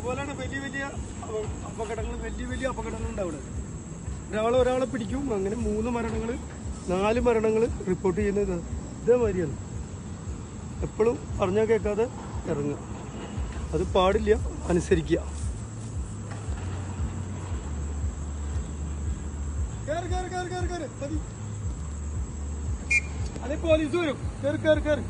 ഇതുപോലെയാണ് വലിയ വലിയ അപകടങ്ങൾ, വലിയ അപകടങ്ങൾ ഉണ്ടാവുന്നത്. ഒരാളെ പിടിക്കും. അങ്ങനെ 3 മരണങ്ങൾ 4 മരണങ്ങൾ റിപ്പോർട്ട് ചെയ്യുന്നത് ഇതേമാതിരിയാണ്. എപ്പോഴും പറഞ്ഞാൽ കേൾക്കാതെ ഇറങ്ങുക, അത് പാടില്ല, അനുസരിക്കുക. അതെ പോലീസ് വരും. കയറി